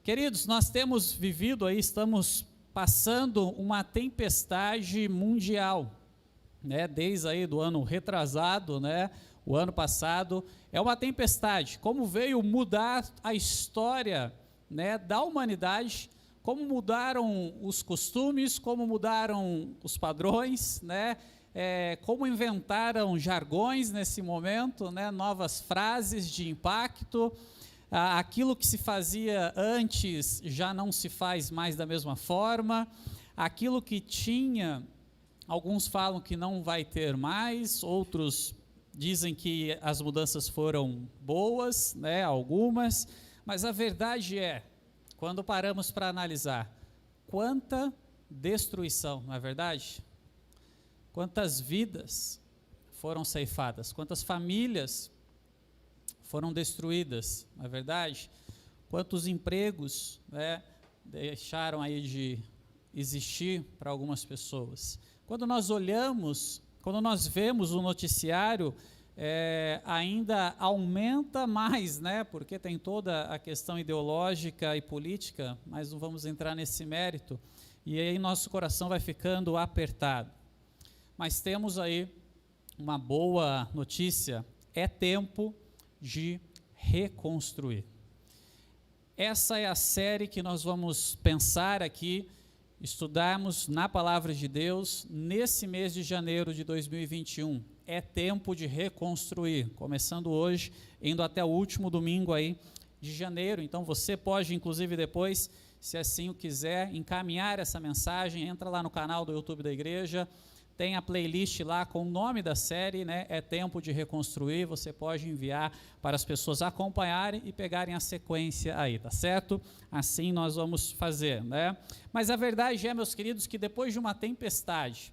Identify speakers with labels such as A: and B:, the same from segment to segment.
A: Queridos, nós temos vivido aí, estamos passando uma tempestade mundial, né? Desde aí do ano retrasado, né? O ano passado é uma tempestade. Como veio mudar a história, né, da humanidade, como mudaram os costumes, como mudaram os padrões, né? Como inventaram jargões nesse momento, né? Novas frases de impacto. Aquilo que se fazia antes já não se faz mais da mesma forma, aquilo que tinha, alguns falam que não vai ter mais, outros dizem que as mudanças foram boas, né, algumas, mas a verdade é, quando paramos para analisar, quanta destruição, não é verdade? Quantas vidas foram ceifadas, quantas famílias foram destruídas, não é verdade? Quantos empregos, né, deixaram aí de existir para algumas pessoas. Quando nós olhamos, quando nós vemos o noticiário, ainda aumenta mais, né, porque tem toda a questão ideológica e política, mas não vamos entrar nesse mérito, e aí nosso coração vai ficando apertado. Mas temos aí uma boa notícia, é tempo de reconstruir. Essa é a série que nós vamos pensar aqui, estudarmos na Palavra de Deus nesse mês de janeiro de 2021. É tempo de reconstruir, começando hoje, indo até o último domingo aí de janeiro. Então você pode, inclusive depois, se assim o quiser, encaminhar essa mensagem, entra lá no canal do YouTube da igreja, tem a playlist lá com o nome da série, né? É tempo de reconstruir, você pode enviar para as pessoas acompanharem e pegarem a sequência aí, tá certo? Assim nós vamos fazer, né? Mas a verdade é, meus queridos, que depois de uma tempestade,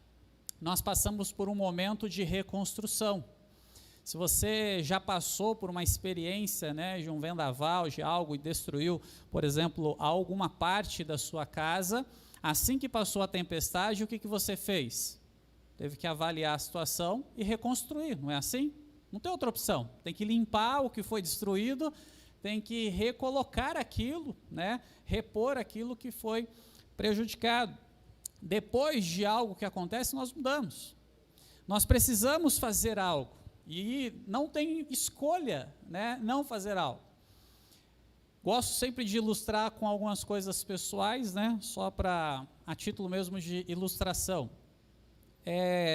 A: nós passamos por um momento de reconstrução. Se você já passou por uma experiência, né, de um vendaval, de algo e destruiu, por exemplo, alguma parte da sua casa, assim que passou a tempestade, o que você fez? Teve que avaliar a situação e reconstruir, não é assim? Não tem outra opção, tem que limpar o que foi destruído, tem que recolocar aquilo, né? Repor aquilo que foi prejudicado. Depois de algo que acontece, nós mudamos. Nós precisamos fazer algo, e não tem escolha, né? Não fazer algo. Gosto sempre de ilustrar com algumas coisas pessoais, né? Só a título mesmo de ilustração.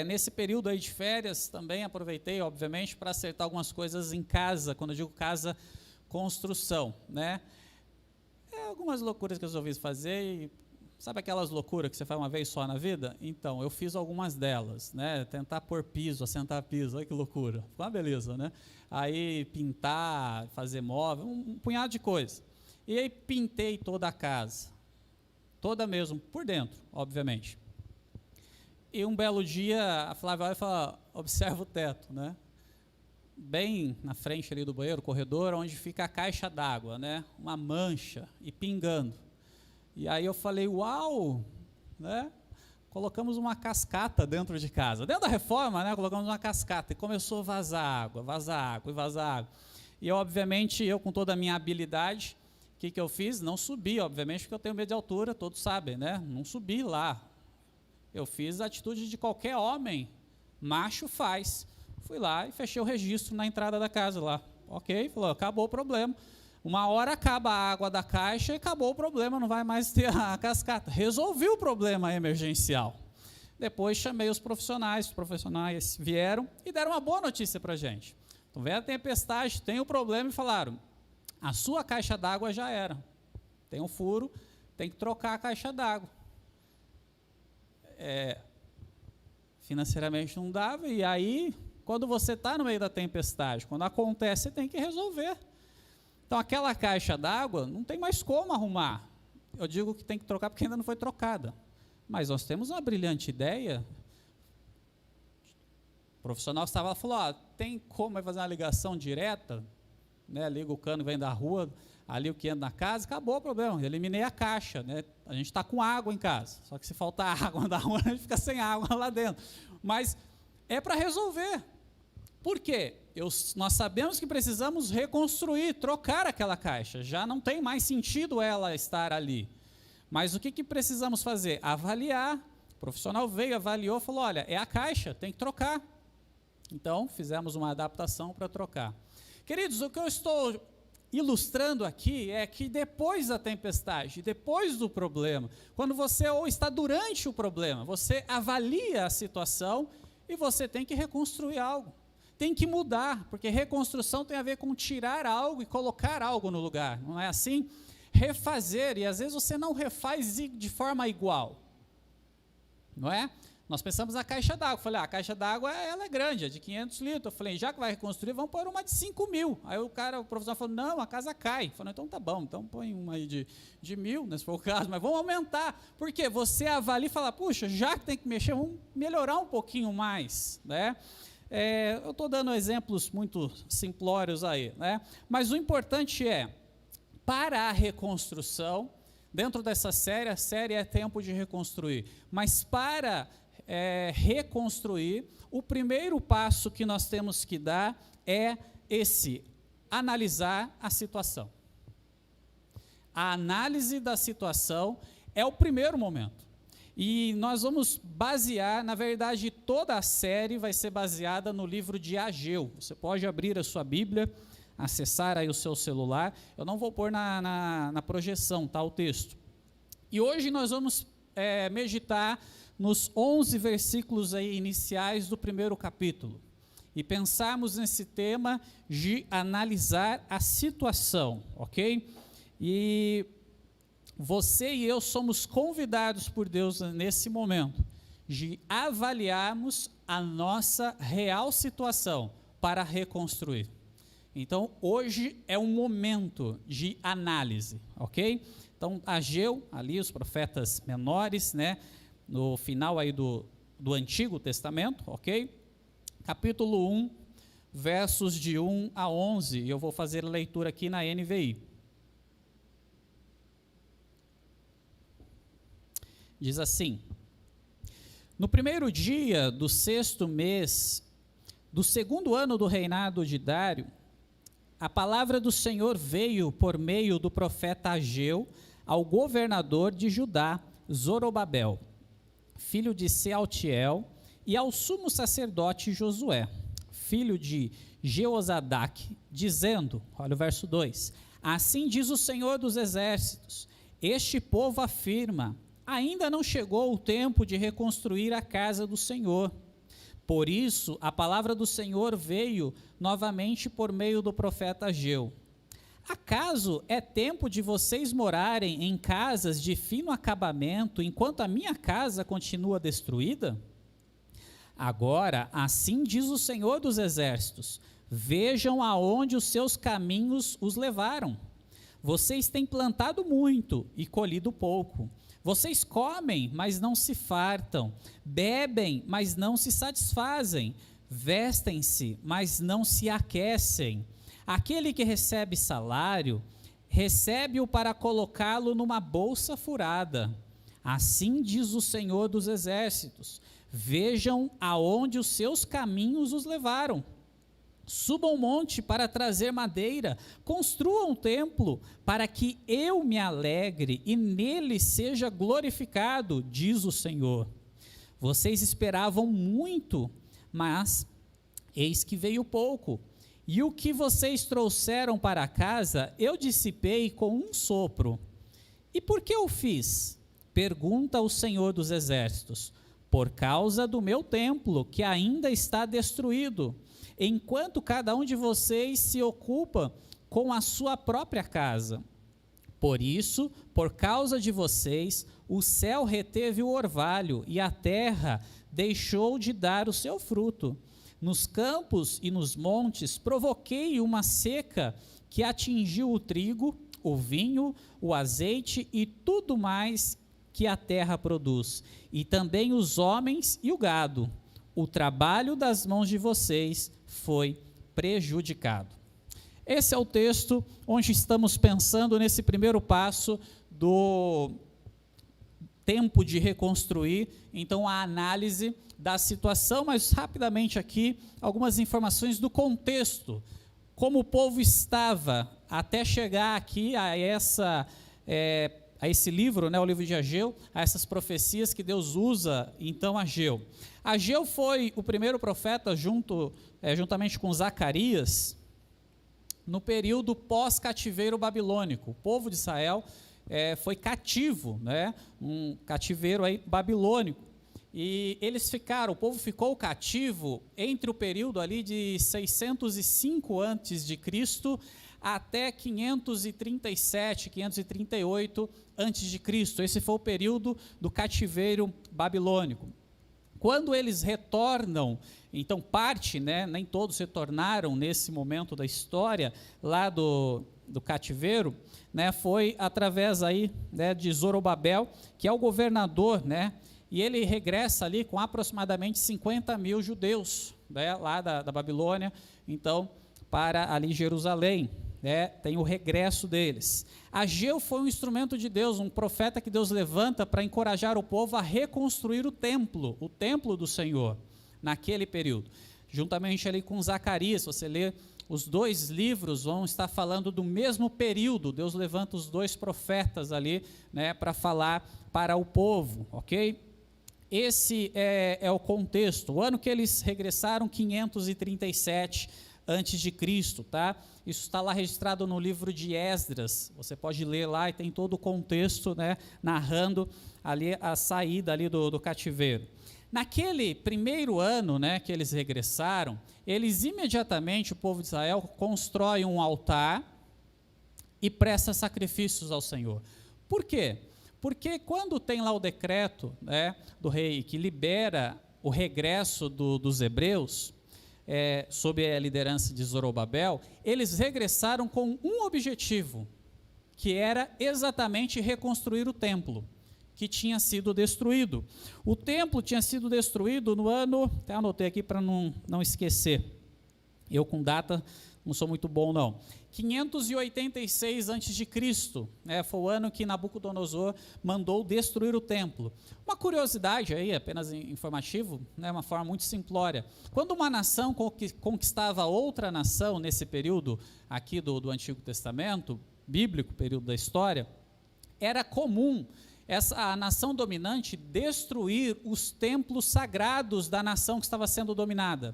A: Nesse período aí de férias, também aproveitei, obviamente, para acertar algumas coisas em casa, quando eu digo casa, construção, né? Algumas loucuras que eu resolvi fazer, e sabe aquelas loucuras que você faz uma vez só na vida? Então, eu fiz algumas delas, né? Tentar pôr piso, assentar piso, olha que loucura, ficou uma beleza, né? Aí pintar, fazer móvel, um punhado de coisa. E aí pintei toda a casa, toda mesmo, por dentro, obviamente. E um belo dia, a Flávia olha e fala, observa o teto, né? Bem na frente ali do banheiro, corredor, onde fica a caixa d'água, né? Uma mancha e pingando. E aí eu falei, uau, né? Colocamos uma cascata dentro de casa. Dentro da reforma, né? Colocamos uma cascata e começou a vazar água e vazar água. E obviamente eu com toda a minha habilidade, o que eu fiz? Não subi, obviamente, porque eu tenho medo de altura, todos sabem, né? Não subi lá. Eu fiz a atitude de qualquer homem, macho faz. Fui lá e fechei o registro na entrada da casa lá. Ok, falou, acabou o problema. Uma hora acaba a água da caixa e acabou o problema, não vai mais ter a cascata. Resolvi o problema emergencial. Depois chamei os profissionais vieram e deram uma boa notícia para a gente. Então veio a tempestade, tem o problema e falaram, a sua caixa d'água já era. Tem um furo, tem que trocar a caixa d'água. Financeiramente não dava, e aí, quando você está no meio da tempestade, quando acontece, você tem que resolver. Então, aquela caixa d'água, não tem mais como arrumar. Eu digo que tem que trocar porque ainda não foi trocada. Mas nós temos uma brilhante ideia. O profissional estava lá e falou, tem como fazer uma ligação direta, né? Liga o cano que vem da rua, ali o que entra na casa, acabou o problema, eliminei a caixa, né? A gente está com água em casa, só que se faltar água da rua, a gente fica sem água lá dentro, mas é para resolver. Por quê? Nós sabemos que precisamos reconstruir, trocar aquela caixa, já não tem mais sentido ela estar ali. Mas o que precisamos fazer? Avaliar. O profissional veio, avaliou, falou, olha, é a caixa, tem que trocar. Então, fizemos uma adaptação para trocar. Queridos, o que eu estou ilustrando aqui é que depois da tempestade, depois do problema, quando você ou está durante o problema, você avalia a situação e você tem que reconstruir algo. Tem que mudar, porque reconstrução tem a ver com tirar algo e colocar algo no lugar, não é assim? Refazer, e às vezes você não refaz de forma igual, não é? Nós pensamos na caixa d'água, falei, a caixa d'água ela é grande, é de 500 litros, eu falei, já que vai reconstruir, vamos pôr uma de 5 mil, aí o professor falou, não, a casa cai, eu falei, então tá bom, então põe uma aí de 1.000, né, se for o caso, mas vamos aumentar, porque você avalia e fala, puxa, já que tem que mexer, vamos melhorar um pouquinho mais, né? Eu estou dando exemplos muito simplórios aí, né? Mas o importante é, para a reconstrução, dentro dessa série, a série é tempo de reconstruir, mas para reconstruir, o primeiro passo que nós temos que dar é analisar a situação. A análise da situação é o primeiro momento. E nós vamos basear, na verdade, toda a série vai ser baseada no livro de Ageu. Você pode abrir a sua Bíblia, acessar aí o seu celular. Eu não vou pôr na projeção, tá, o texto. E hoje nós vamos meditar nos 11 versículos aí iniciais do primeiro capítulo. E pensarmos nesse tema de analisar a situação, ok? E você e eu somos convidados por Deus nesse momento de avaliarmos a nossa real situação para reconstruir. Então, hoje é um momento de análise, ok? Então, Ageu, ali os profetas menores, né, no final aí do Antigo Testamento, ok? Capítulo 1, versos de 1 a 11, e eu vou fazer a leitura aqui na NVI. Diz assim: no primeiro dia do 6º mês, do 2º ano do reinado de Dário, a palavra do Senhor veio por meio do profeta Ageu ao governador de Judá, Zorobabel, filho de Sealtiel, e ao sumo sacerdote Josué, filho de Jeozadaque, dizendo, olha o verso 2, assim diz o Senhor dos exércitos, este povo afirma, ainda não chegou o tempo de reconstruir a casa do Senhor. Por isso, a palavra do Senhor veio novamente por meio do profeta Ageu. Acaso é tempo de vocês morarem em casas de fino acabamento, enquanto a minha casa continua destruída? Agora, assim diz o Senhor dos exércitos, vejam aonde os seus caminhos os levaram. Vocês têm plantado muito e colhido pouco. Vocês comem, mas não se fartam, bebem, mas não se satisfazem, vestem-se, mas não se aquecem. Aquele que recebe salário, recebe-o para colocá-lo numa bolsa furada. Assim diz o Senhor dos exércitos, vejam aonde os seus caminhos os levaram. Subam um monte para trazer madeira, construam um templo para que eu me alegre e nele seja glorificado, diz o Senhor. Vocês esperavam muito, mas eis que veio pouco. E o que vocês trouxeram para casa, eu dissipei com um sopro. E por que eu fiz? Pergunta o Senhor dos exércitos. Por causa do meu templo, que ainda está destruído, enquanto cada um de vocês se ocupa com a sua própria casa. Por isso, por causa de vocês, o céu reteve o orvalho e a terra deixou de dar o seu fruto. Nos campos e nos montes provoquei uma seca que atingiu o trigo, o vinho, o azeite e tudo mais que a terra produz, e também os homens e o gado. O trabalho das mãos de vocês foi prejudicado. Esse é o texto onde estamos pensando nesse primeiro passo tempo de reconstruir, então, a análise da situação, mas rapidamente aqui, algumas informações do contexto, como o povo estava até chegar aqui a esse livro, né, o livro de Ageu, a essas profecias que Deus usa, então, Ageu. Ageu foi o primeiro profeta, juntamente com Zacarias, no período pós-cativeiro babilônico. O povo de Israel foi cativo, né, um cativeiro aí babilônico. E o povo ficou cativo entre o período ali de 605 a.C. até 537, 538 a.C. Esse foi o período do cativeiro babilônico. Quando eles retornam, então parte, né, nem todos retornaram nesse momento da história, lá do cativeiro, né, foi através aí, né, de Zorobabel, que é o governador, né, e ele regressa ali com aproximadamente 50 mil judeus, né, lá da Babilônia, então, para ali Jerusalém, né, tem o regresso deles. Ageu foi um instrumento de Deus, um profeta que Deus levanta para encorajar o povo a reconstruir o templo do Senhor, naquele período. Juntamente ali com Zacarias, se você ler os dois livros, vão estar falando do mesmo período. Deus levanta os dois profetas ali, né, para falar para o povo, ok? Esse é o contexto. O ano que eles regressaram, 537 antes de Cristo, tá? Isso está lá registrado no livro de Esdras. Você pode ler lá e tem todo o contexto, né, narrando ali a saída ali do cativeiro. Naquele primeiro ano, né, que eles regressaram, eles imediatamente, o povo de Israel, constrói um altar e presta sacrifícios ao Senhor. Por quê? Porque quando tem lá o decreto, né, do rei que libera o regresso dos hebreus, sob a liderança de Zorobabel, eles regressaram com um objetivo, que era exatamente reconstruir o templo, que tinha sido destruído. O templo tinha sido destruído no ano, até anotei aqui para não esquecer, eu com data não sou muito bom não, 586 a.C., né, foi o ano que Nabucodonosor mandou destruir o templo. Uma curiosidade aí, apenas informativo, né, uma forma muito simplória. Quando uma nação conquistava outra nação nesse período aqui do Antigo Testamento, bíblico, período da história, era comum a nação dominante destruir os templos sagrados da nação que estava sendo dominada.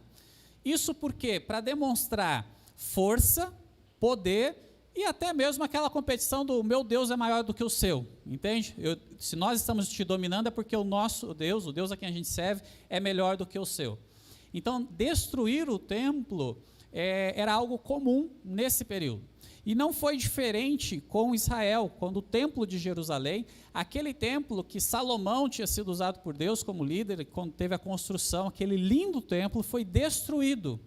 A: Isso por quê? Para demonstrar força, poder e até mesmo aquela competição do meu Deus é maior do que o seu, entende? Se nós estamos te dominando é porque o nosso Deus, o Deus a quem a gente serve, é melhor do que o seu. Então, destruir o templo era algo comum nesse período. E não foi diferente com Israel, quando o templo de Jerusalém, aquele templo que Salomão tinha sido usado por Deus como líder, quando teve a construção, aquele lindo templo foi destruído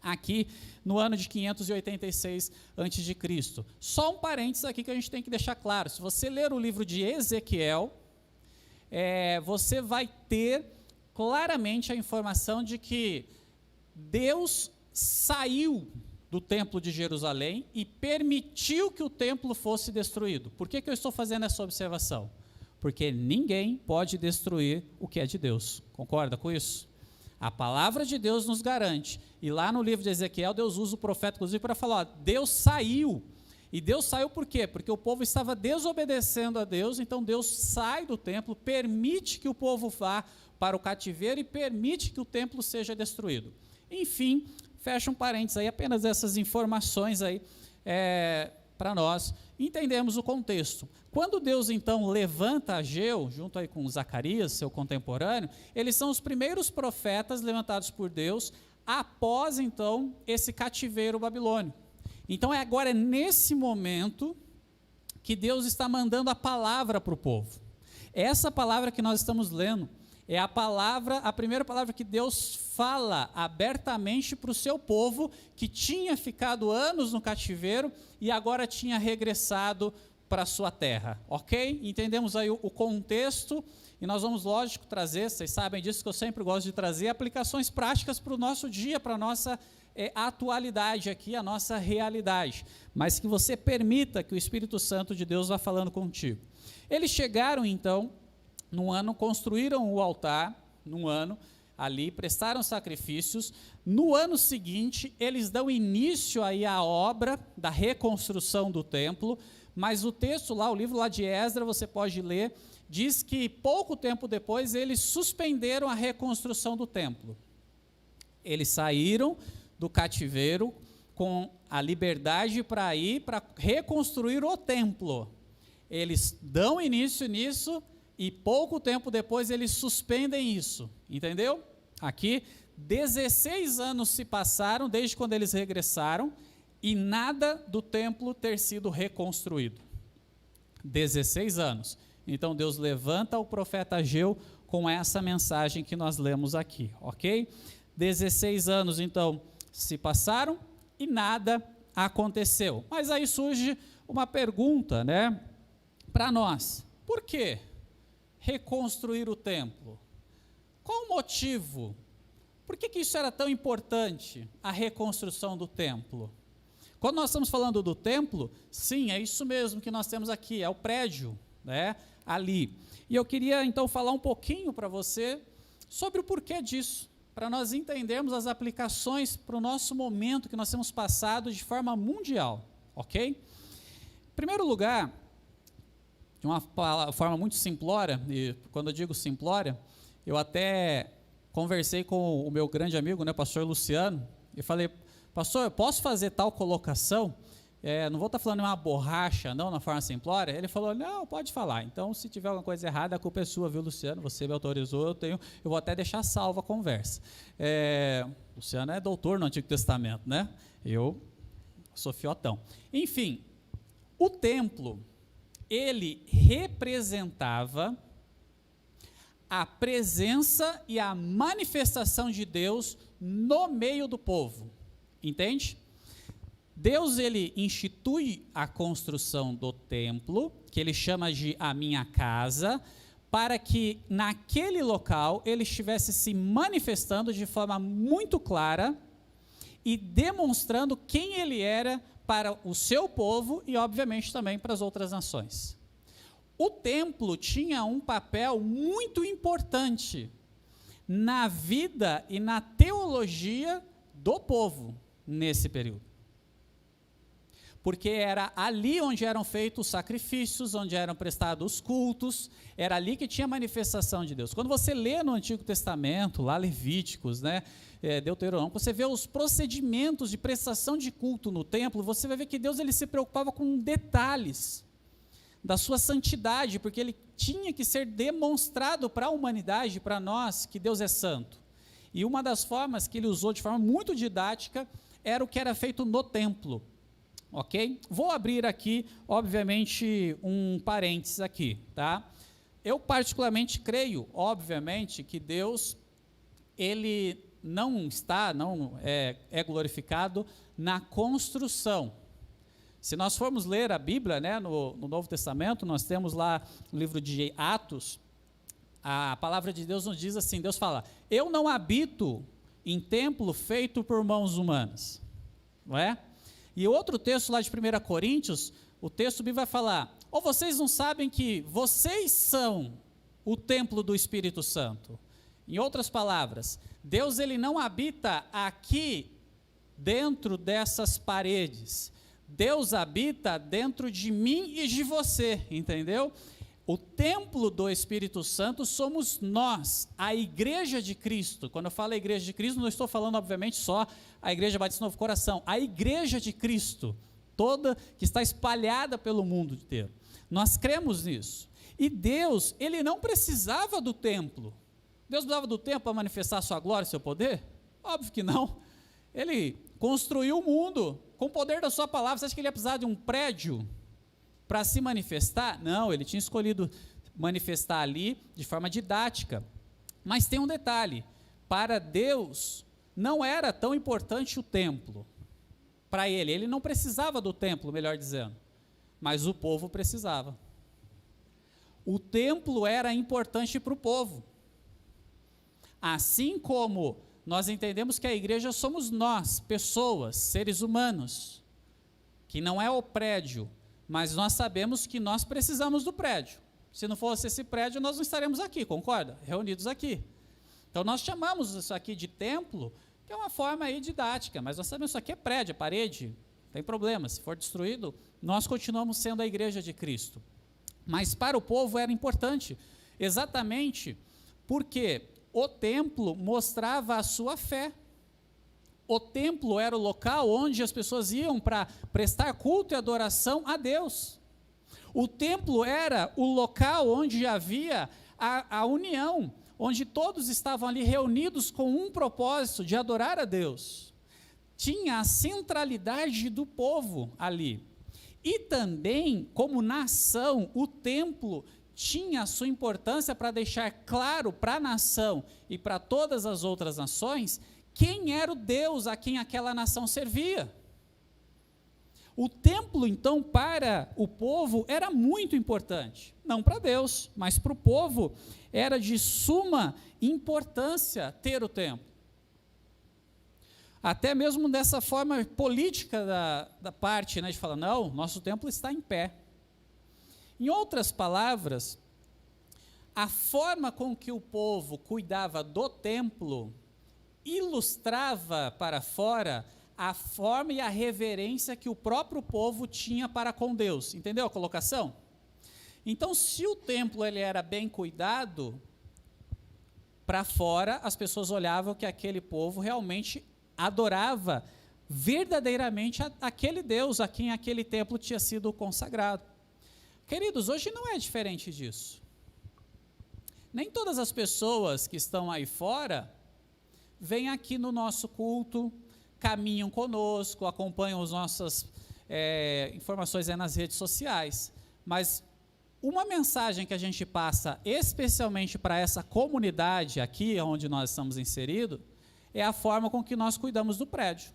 A: aqui no ano de 586 a.C. Só um parênteses aqui que a gente tem que deixar claro, se você ler o livro de Ezequiel, você vai ter claramente a informação de que Deus saiu do templo de Jerusalém e permitiu que o templo fosse destruído. Por que eu estou fazendo essa observação? Porque ninguém pode destruir o que é de Deus. Concorda com isso? A palavra de Deus nos garante. E lá no livro de Ezequiel, Deus usa o profeta, inclusive, para falar, Deus saiu. E Deus saiu por quê? Porque o povo estava desobedecendo a Deus, então Deus sai do templo, permite que o povo vá para o cativeiro e permite que o templo seja destruído. Enfim, fecha um parênteses aí, apenas essas informações aí para nós entendemos o contexto. Quando Deus então levanta Ageu, junto aí com Zacarias, seu contemporâneo, eles são os primeiros profetas levantados por Deus após então esse cativeiro babilônico. Então agora nesse momento que Deus está mandando a palavra para o povo. Essa palavra que nós estamos lendo é a primeira palavra que Deus fala abertamente para o seu povo, que tinha ficado anos no cativeiro e agora tinha regressado para a sua terra, ok? Entendemos aí o contexto e nós vamos, lógico, trazer, vocês sabem disso que eu sempre gosto de trazer, aplicações práticas para o nosso dia, para a nossa atualidade aqui, a nossa realidade, mas que você permita que o Espírito Santo de Deus vá falando contigo. Eles chegaram então num ano construíram o altar, num ano ali, prestaram sacrifícios. No ano seguinte, eles dão início aí à obra da reconstrução do templo, mas o texto lá, o livro lá de Esdras, você pode ler, diz que pouco tempo depois eles suspenderam a reconstrução do templo. Eles saíram do cativeiro com a liberdade para ir para reconstruir o templo. Eles dão início nisso e pouco tempo depois eles suspendem isso, entendeu? Aqui, 16 anos se passaram desde quando eles regressaram e nada do templo ter sido reconstruído. 16 anos. Então Deus levanta o profeta Ageu com essa mensagem que nós lemos aqui, ok? 16 anos então se passaram e nada aconteceu. Mas aí surge uma pergunta, né, para nós. Por que reconstruir o templo? Qual o motivo? Por que isso era tão importante, a reconstrução do templo? Quando nós estamos falando do templo, sim, é isso mesmo que nós temos aqui, é o prédio, né, ali. E eu queria então falar um pouquinho para você sobre o porquê disso, para nós entendermos as aplicações para o nosso momento que nós temos passado de forma mundial, ok? Em primeiro lugar, de uma forma muito simplória, e quando eu digo simplória, eu até conversei com o meu grande amigo, né, pastor Luciano, e falei, pastor, eu posso fazer tal colocação? Não vou estar falando uma borracha, não, na forma simplória. Ele falou, não, pode falar. Então, se tiver alguma coisa errada, a culpa é sua, viu, Luciano? Você me autorizou, eu vou até deixar salva a conversa. Luciano é doutor no Antigo Testamento, né? Eu sou fiotão. Enfim, o templo, ele representava a presença e a manifestação de Deus no meio do povo. Entende? Deus, ele institui a construção do templo, que ele chama de a minha casa, para que naquele local ele estivesse se manifestando de forma muito clara e demonstrando quem ele era para o seu povo e, obviamente, também para as outras nações. O templo tinha um papel muito importante na vida e na teologia do povo nesse período. Porque era ali onde eram feitos os sacrifícios, onde eram prestados os cultos, era ali que tinha a manifestação de Deus. Quando você lê no Antigo Testamento, lá Levíticos, né, Deuteronômio, você vê os procedimentos de prestação de culto no templo, você vai ver que Deus ele se preocupava com detalhes da sua santidade, porque ele tinha que ser demonstrado para a humanidade, para nós, que Deus é santo. E uma das formas que ele usou de forma muito didática era o que era feito no templo. Ok? Vou abrir aqui, obviamente, um parênteses aqui, tá? Eu particularmente creio, obviamente, que Deus, ele não é glorificado na construção. Se nós formos ler a Bíblia, né, no Novo Testamento, nós temos lá no livro de Atos, a palavra de Deus nos diz assim, Deus fala, eu não habito em templo feito por mãos humanas, não é? E outro texto lá de 1 Coríntios, o texto bíblico vai falar, ou vocês não sabem que vocês são o templo do Espírito Santo? Em outras palavras, Deus ele não habita aqui dentro dessas paredes, Deus habita dentro de mim e de você, entendeu? O templo do Espírito Santo somos nós, a igreja de Cristo. Quando eu falo a igreja de Cristo, não estou falando, obviamente, só a igreja Batista Novo Coração, a igreja de Cristo, toda que está espalhada pelo mundo inteiro. Nós cremos nisso. E Deus, ele não precisava do templo. Deus precisava do templo para manifestar a sua glória e seu poder? Óbvio que não. Ele construiu o mundo com o poder da sua palavra. Você acha que ele ia precisar de um prédio para se manifestar? Não, ele tinha escolhido manifestar ali de forma didática. Mas tem um detalhe, para Deus não era tão importante o templo. Para ele não precisava do templo, melhor dizendo, mas o povo precisava. O templo era importante para o povo. Assim como nós entendemos que a igreja somos nós, pessoas, seres humanos, que não é o prédio, mas nós sabemos que nós precisamos do prédio. Se não fosse esse prédio, nós não estaremos aqui, concorda? Reunidos aqui. Então, nós chamamos isso aqui de templo, que é uma forma aí didática, mas nós sabemos que isso aqui é prédio, é parede, não tem problema. Se for destruído, nós continuamos sendo a igreja de Cristo. Mas para o povo era importante, exatamente porque o templo mostrava a sua fé. O templo era o local onde as pessoas iam para prestar culto e adoração a Deus. O templo era o local onde havia a união, onde todos estavam ali reunidos com um propósito de adorar a Deus. Tinha a centralidade do povo ali. E também, como nação, o templo tinha a sua importância para deixar claro para a nação e para todas as outras nações quem era o Deus a quem aquela nação servia. O templo, então, para o povo era muito importante. Não para Deus, mas para o povo era de suma importância ter o templo. Até mesmo dessa forma política da parte, né, de falar, não, nosso templo está em pé. Em outras palavras, a forma com que o povo cuidava do templo ilustrava para fora a forma e a reverência que o próprio povo tinha para com Deus. Entendeu a colocação? Então, se o templo ele era bem cuidado, para fora as pessoas olhavam que aquele povo realmente adorava verdadeiramente aquele Deus a quem aquele templo tinha sido consagrado. Queridos, hoje não é diferente disso. Nem todas as pessoas que estão aí fora vêm aqui no nosso culto, caminham conosco, acompanham as nossas informações aí nas redes sociais, mas uma mensagem que a gente passa especialmente para essa comunidade aqui, onde nós estamos inseridos, é a forma com que nós cuidamos do prédio.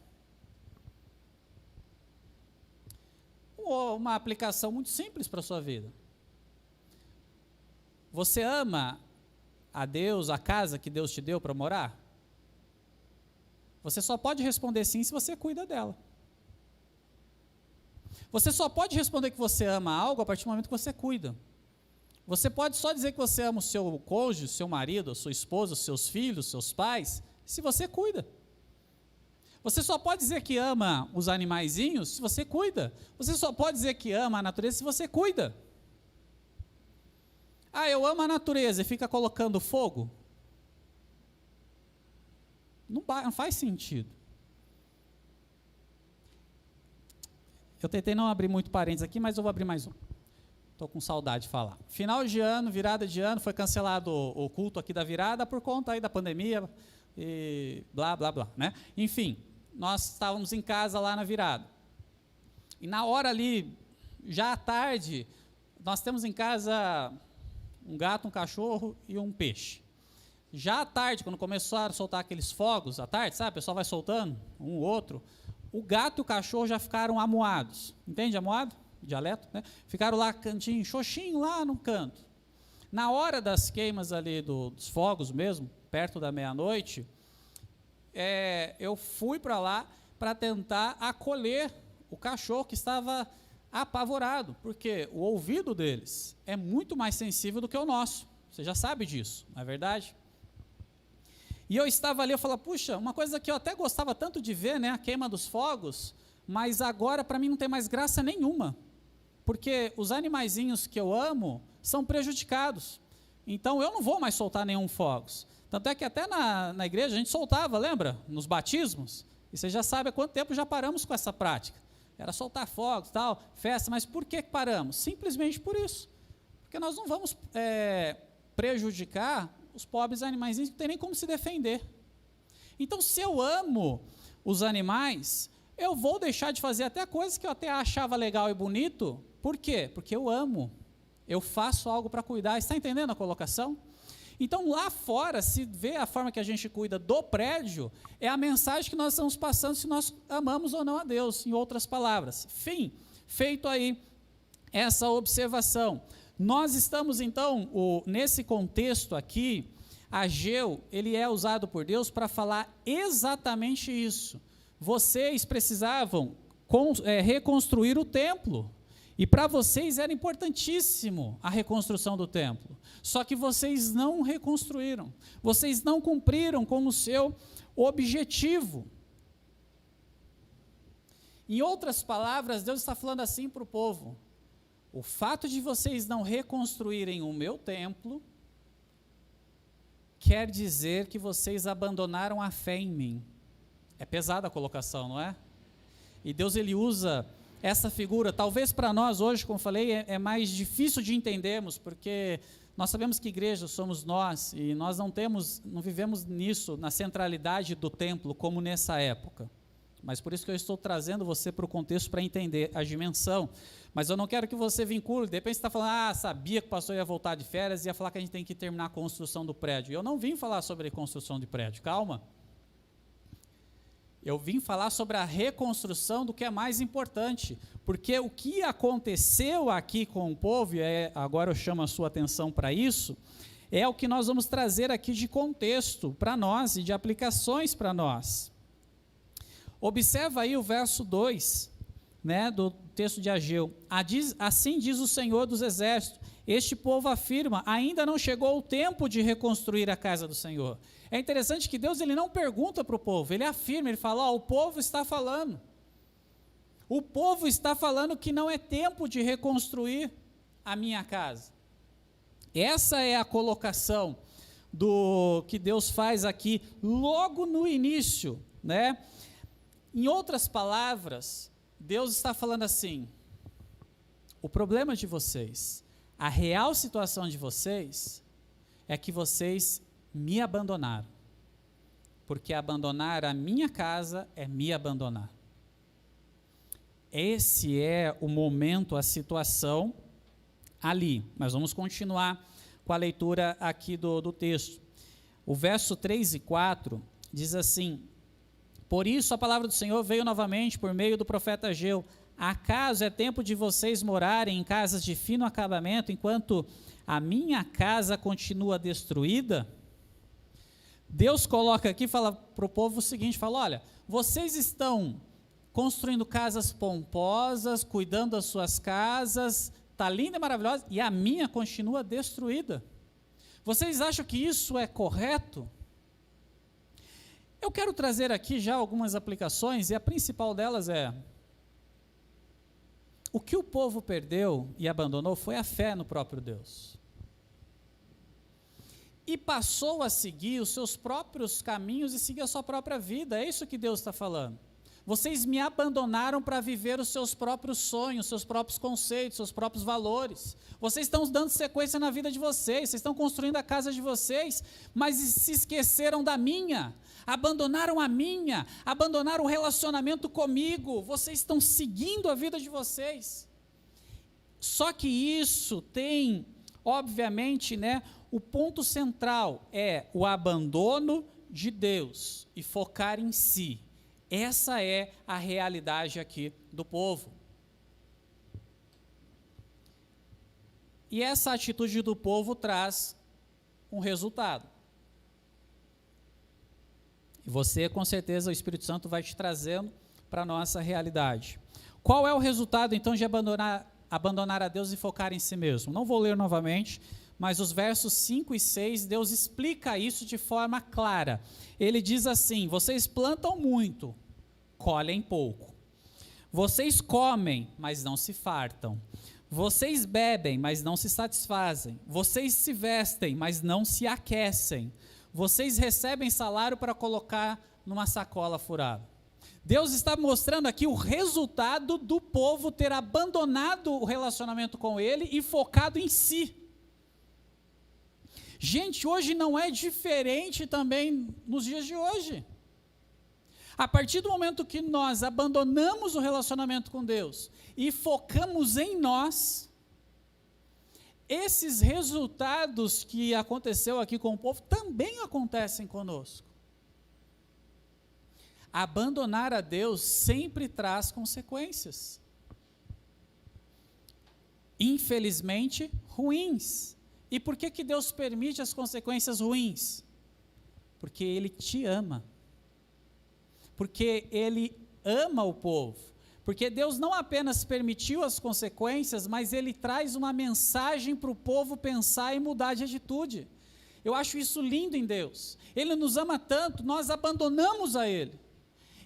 A: Uma aplicação muito simples para a sua vida. Você ama a Deus, a casa que Deus te deu para morar? Você só pode responder sim se você cuida dela. Você só pode responder que você ama algo a partir do momento que você cuida. Você pode só dizer que você ama o seu cônjuge, o seu marido, a sua esposa, os seus filhos, os seus pais, se você cuida. Você só pode dizer que ama os animaizinhos se você cuida. Você só pode dizer que ama a natureza se você cuida. Ah, eu amo a natureza e fica colocando fogo? Não faz sentido. Eu tentei não abrir muito parênteses aqui, mas eu vou abrir mais um. Estou com saudade de falar. Final de ano, virada de ano, foi cancelado o culto aqui da virada por conta aí da pandemia e blá, blá, blá, né? Enfim, nós estávamos em casa lá na virada. E na hora ali, já à tarde, nós temos em casa um gato, um cachorro e um peixe. Já à tarde, quando começaram a soltar aqueles fogos, à tarde, sabe, o pessoal vai soltando, um ou outro, o gato e o cachorro já ficaram amuados. Entende amuado? Dialeto, né? Ficaram lá, cantinho, xoxinho, lá no canto. Na hora das queimas ali dos fogos mesmo, perto da meia-noite, eu fui para lá para tentar acolher o cachorro que estava apavorado, porque o ouvido deles é muito mais sensível do que o nosso. Você já sabe disso, não é verdade? E eu estava ali, eu falava, puxa, uma coisa que eu até gostava tanto de ver, né, a queima dos fogos, mas agora para mim não tem mais graça nenhuma, porque os animaizinhos que eu amo são prejudicados, então eu não vou mais soltar nenhum fogos. Tanto é que até na igreja a gente soltava, lembra? Nos batismos, e você já sabe há quanto tempo já paramos com essa prática. Era soltar fogos, tal, festa, mas por que paramos? Simplesmente por isso, porque nós não vamos prejudicar os pobres animaizinhos que não tem nem como se defender. Então, se eu amo os animais, eu vou deixar de fazer até coisas que eu até achava legal e bonito. Por quê? Porque eu amo. Eu faço algo para cuidar. Está entendendo a colocação? Então, lá fora, se vê a forma que a gente cuida do prédio, é a mensagem que nós estamos passando se nós amamos ou não a Deus, em outras palavras. Fim, feito aí essa observação. Nós estamos, então, nesse contexto aqui, Ageu, ele é usado por Deus para falar exatamente isso. Vocês precisavam reconstruir o templo. E para vocês era importantíssimo a reconstrução do templo. Só que vocês não reconstruíram. Vocês não cumpriram com o seu objetivo. Em outras palavras, Deus está falando assim para o povo: o fato de vocês não reconstruírem o meu templo quer dizer que vocês abandonaram a fé em mim. É pesada a colocação, não é? E Deus, ele usa essa figura, talvez para nós hoje, como falei, é mais difícil de entendermos, porque nós sabemos que igreja somos nós, e nós não vivemos nisso, na centralidade do templo, como nessa época. Mas por isso que eu estou trazendo você para o contexto para entender a dimensão. Mas eu não quero que você vincule, de repente você está falando, sabia que o pastor ia voltar de férias e ia falar que a gente tem que terminar a construção do prédio. Eu não vim falar sobre a construção de prédio, calma. Eu vim falar sobre a reconstrução do que é mais importante, porque o que aconteceu aqui com o povo, e agora eu chamo a sua atenção para isso, é o que nós vamos trazer aqui de contexto para nós e de aplicações para nós. Observa aí o verso 2, do texto de Ageu. Assim diz o Senhor dos Exércitos, este povo afirma, ainda não chegou o tempo de reconstruir a casa do Senhor. É interessante que Deus, ele não pergunta para o povo, ele afirma, ele fala, o povo está falando. O povo está falando que não é tempo de reconstruir a minha casa. Essa é a colocação do que Deus faz aqui, logo no início, Em outras palavras, Deus está falando assim: o problema de vocês, a real situação de vocês, é que vocês me abandonaram, porque abandonar a minha casa é me abandonar. Esse é o momento, a situação ali, mas vamos continuar com a leitura aqui do texto. O verso 3 e 4 diz assim: por isso a palavra do Senhor veio novamente por meio do profeta Ageu. Acaso é tempo de vocês morarem em casas de fino acabamento, enquanto a minha casa continua destruída? Deus coloca aqui, fala para o povo o seguinte, fala, olha, vocês estão construindo casas pomposas, cuidando das suas casas, está linda e maravilhosa, e a minha continua destruída. Vocês acham que isso é correto? Eu quero trazer aqui já algumas aplicações, e a principal delas é: o que o povo perdeu e abandonou foi a fé no próprio Deus. E passou a seguir os seus próprios caminhos e seguir a sua própria vida. É isso que Deus está falando. Vocês me abandonaram para viver os seus próprios sonhos, seus próprios conceitos, seus próprios valores. Vocês estão dando sequência na vida de vocês estão construindo a casa de vocês, mas se esqueceram da minha, abandonaram a minha, abandonaram o relacionamento comigo, vocês estão seguindo a vida de vocês. Só que isso tem, obviamente, o ponto central é o abandono de Deus e focar em si. Essa é a realidade aqui do povo. E essa atitude do povo traz um resultado. E você, com certeza, o Espírito Santo vai te trazendo para a nossa realidade. Qual é o resultado, então, de abandonar a Deus e focar em si mesmo? Não vou ler novamente, mas os versos 5 e 6, Deus explica isso de forma clara. Ele diz assim: vocês plantam muito, colhem pouco. Vocês comem, mas não se fartam. Vocês bebem, mas não se satisfazem. Vocês se vestem, mas não se aquecem. Vocês recebem salário para colocar numa sacola furada. Deus está mostrando aqui o resultado do povo ter abandonado o relacionamento com Ele e focado em si. Gente, hoje não é diferente também nos dias de hoje. A partir do momento que nós abandonamos o relacionamento com Deus e focamos em nós, esses resultados que aconteceu aqui com o povo também acontecem conosco. Abandonar a Deus sempre traz consequências. Infelizmente, ruins. E por que Deus permite as consequências ruins? Porque Ele te ama. Porque Ele ama o povo. Porque Deus não apenas permitiu as consequências, mas Ele traz uma mensagem para o povo pensar e mudar de atitude. Eu acho isso lindo em Deus. Ele nos ama tanto, nós abandonamos a Ele.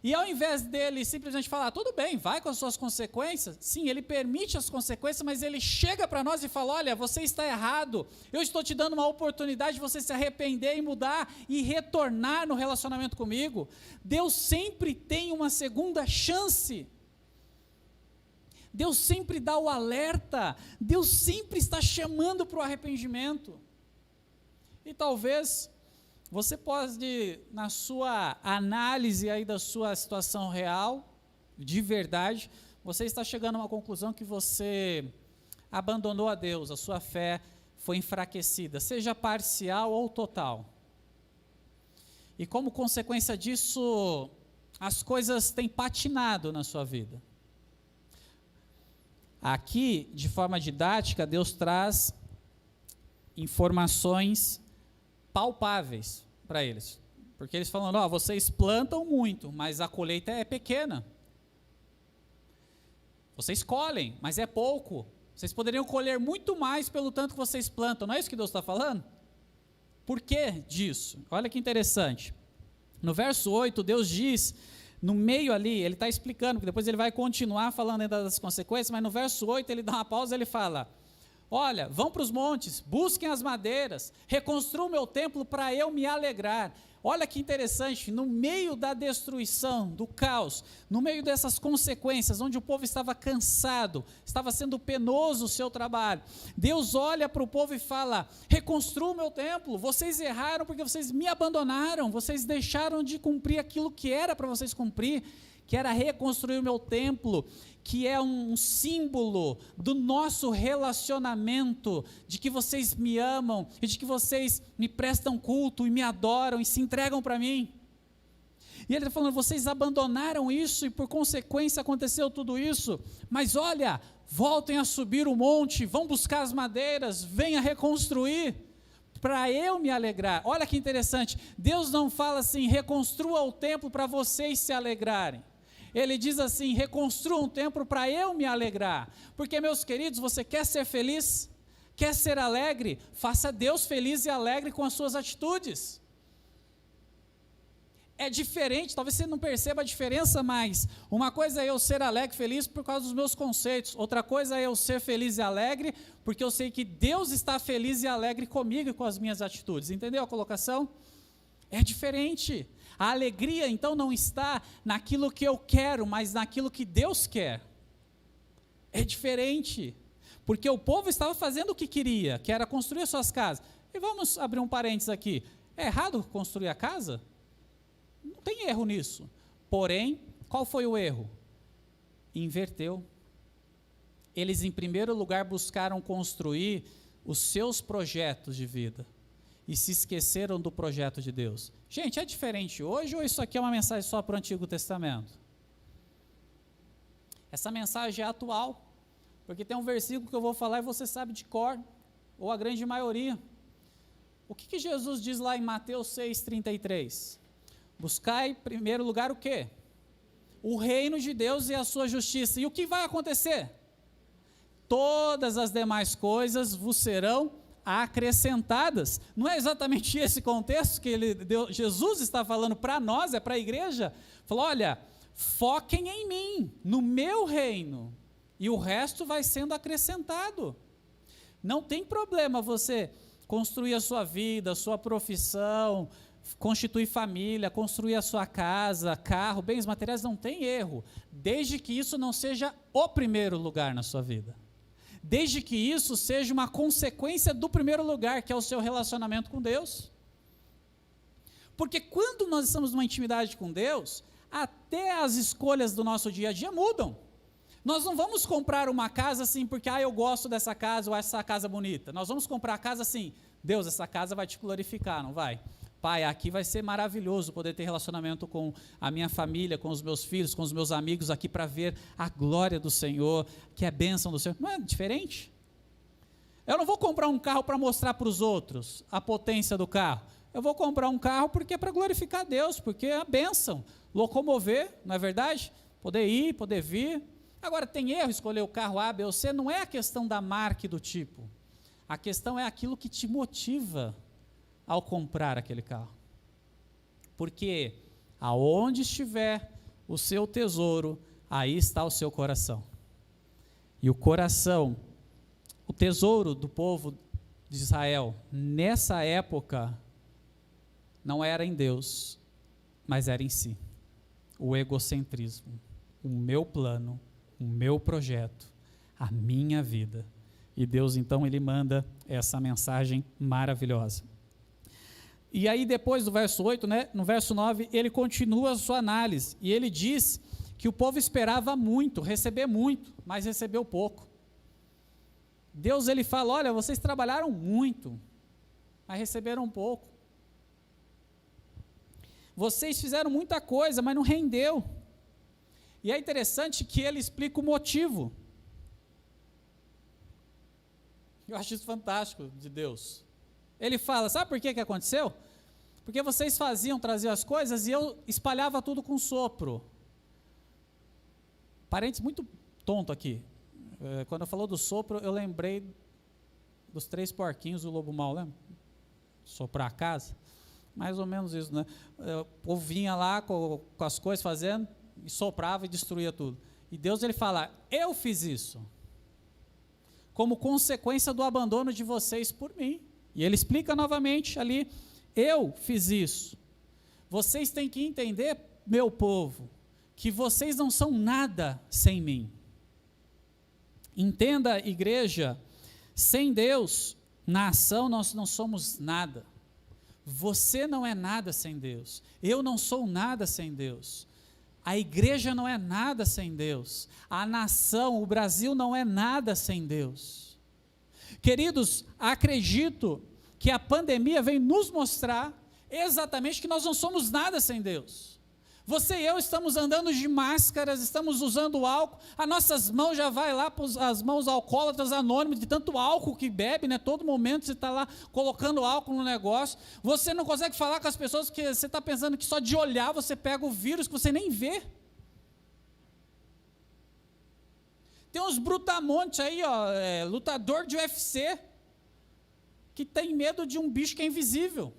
A: E ao invés dele simplesmente falar, tudo bem, vai com as suas consequências, sim, Ele permite as consequências, mas Ele chega para nós e fala, olha, você está errado, eu estou te dando uma oportunidade de você se arrepender e mudar e retornar no relacionamento comigo. Deus sempre tem uma segunda chance. Deus sempre dá o alerta, Deus sempre está chamando para o arrependimento. E talvez você pode, na sua análise aí da sua situação real, de verdade, você está chegando a uma conclusão que você abandonou a Deus, a sua fé foi enfraquecida, seja parcial ou total. E como consequência disso, as coisas têm patinado na sua vida. Aqui, de forma didática, Deus traz informações palpáveis para eles, porque eles falam, vocês plantam muito, mas a colheita é pequena, vocês colhem, mas é pouco, vocês poderiam colher muito mais pelo tanto que vocês plantam, não é isso que Deus está falando? Por que disso? Olha que interessante, no verso 8, Deus diz, no meio ali, ele está explicando, porque depois ele vai continuar falando ainda das consequências, mas no verso 8 ele dá uma pausa, ele fala, olha, vão para os montes, busquem as madeiras, reconstruam o meu templo para eu me alegrar. Olha que interessante, no meio da destruição, do caos, no meio dessas consequências, onde o povo estava cansado, estava sendo penoso o seu trabalho, Deus olha para o povo e fala, reconstrua o meu templo, vocês erraram porque vocês me abandonaram, vocês deixaram de cumprir aquilo que era para vocês cumprir, que era reconstruir o meu templo, que é um símbolo do nosso relacionamento, de que vocês me amam, e de que vocês me prestam culto, e me adoram, e se entregam para mim. E ele está falando, vocês abandonaram isso, e por consequência aconteceu tudo isso, mas olha, voltem a subir o monte, vão buscar as madeiras, venha reconstruir, para eu me alegrar. Olha que interessante, Deus não fala assim, reconstrua o templo para vocês se alegrarem. Ele diz assim, reconstrua um templo para eu me alegrar, porque meus queridos, você quer ser feliz? Quer ser alegre? Faça Deus feliz e alegre com as suas atitudes. É diferente, talvez você não perceba a diferença, mas uma coisa é eu ser alegre e feliz por causa dos meus conceitos, outra coisa é eu ser feliz e alegre, porque eu sei que Deus está feliz e alegre comigo e com as minhas atitudes, entendeu a colocação? É diferente. A alegria, então, não está naquilo que eu quero, mas naquilo que Deus quer. É diferente, porque o povo estava fazendo o que queria, que era construir suas casas. E vamos abrir um parênteses aqui. É errado construir a casa? Não tem erro nisso. Porém, qual foi o erro? Inverteu. Eles, em primeiro lugar, buscaram construir os seus projetos de vida. E se esqueceram do projeto de Deus. Gente, é diferente hoje ou isso aqui é uma mensagem só para o Antigo Testamento? Essa mensagem é atual, porque tem um versículo que eu vou falar e você sabe de cor, ou a grande maioria. O que Jesus diz lá em Mateus 6,33? Buscai em primeiro lugar o quê? O reino de Deus e a sua justiça. E o que vai acontecer? Todas as demais coisas vos serão acrescentadas. Não é exatamente esse contexto que Jesus está falando para nós, é para a igreja? Falou, olha, foquem em mim, no meu reino, e o resto vai sendo acrescentado. Não tem problema você construir a sua vida, a sua profissão, constituir família, construir a sua casa, carro, bens materiais, não tem erro, desde que isso não seja o primeiro lugar na sua vida. Desde que isso seja uma consequência do primeiro lugar, que é o seu relacionamento com Deus. Porque quando nós estamos numa intimidade com Deus, até as escolhas do nosso dia a dia mudam. Nós não vamos comprar uma casa assim, porque eu gosto dessa casa ou essa casa bonita. Nós vamos comprar a casa assim, Deus, essa casa vai te glorificar, não vai? Pai, aqui vai ser maravilhoso poder ter relacionamento com a minha família, com os meus filhos, com os meus amigos aqui para ver a glória do Senhor, que é bênção do Senhor. Não é diferente? Eu não vou comprar um carro para mostrar para os outros a potência do carro. Eu vou comprar um carro porque é para glorificar a Deus, porque é a bênção. Locomover, não é verdade? poder ir, poder vir. Agora, tem erro escolher o carro A, B ou C, não é a questão da marca e do tipo. A questão é aquilo que te motiva ao comprar aquele carro. Porque aonde estiver o seu tesouro, aí está o seu coração. E o coração, o tesouro do povo de Israel, nessa época, não era em Deus, mas era em si. O egocentrismo, o meu plano, o meu projeto, a minha vida. E Deus, então, ele manda essa mensagem maravilhosa. E aí, depois do verso 8, né, no verso 9, ele continua a sua análise, e ele diz que o povo esperava muito, receber muito, mas recebeu pouco. Deus, ele fala, olha, vocês trabalharam muito, mas receberam pouco. Vocês fizeram muita coisa, mas não rendeu. E é interessante que ele explica o motivo. Eu acho isso fantástico de Deus. Ele fala, sabe por que aconteceu? Porque vocês traziam as coisas e eu espalhava tudo com sopro. Parênteses muito tonto aqui. Quando eu falou do sopro, eu lembrei dos 3 porquinhos do lobo mau, lembra? Soprar a casa. Mais ou menos isso, né? O povo vinha lá com as coisas fazendo, e soprava e destruía tudo. E Deus, ele fala, eu fiz isso, como consequência do abandono de vocês por mim. E ele explica novamente ali, eu fiz isso. Vocês têm que entender, meu povo, que vocês não são nada sem mim. Entenda, igreja, sem Deus, na ação nós não somos nada. Você não é nada sem Deus. Eu não sou nada sem Deus. A igreja não é nada sem Deus. A nação, o Brasil não é nada sem Deus. Queridos, acredito que a pandemia vem nos mostrar exatamente que nós não somos nada sem Deus. Você e eu estamos andando de máscaras, estamos usando álcool, as nossas mãos já vai lá para as mãos alcoólatras anônimas, de tanto álcool que bebe, né? Todo momento você está lá colocando álcool no negócio, você não consegue falar com as pessoas porque você está pensando que só de olhar você pega o vírus que você nem vê. Tem uns brutamontes aí, ó, lutador de UFC, que tem medo de um bicho que é invisível.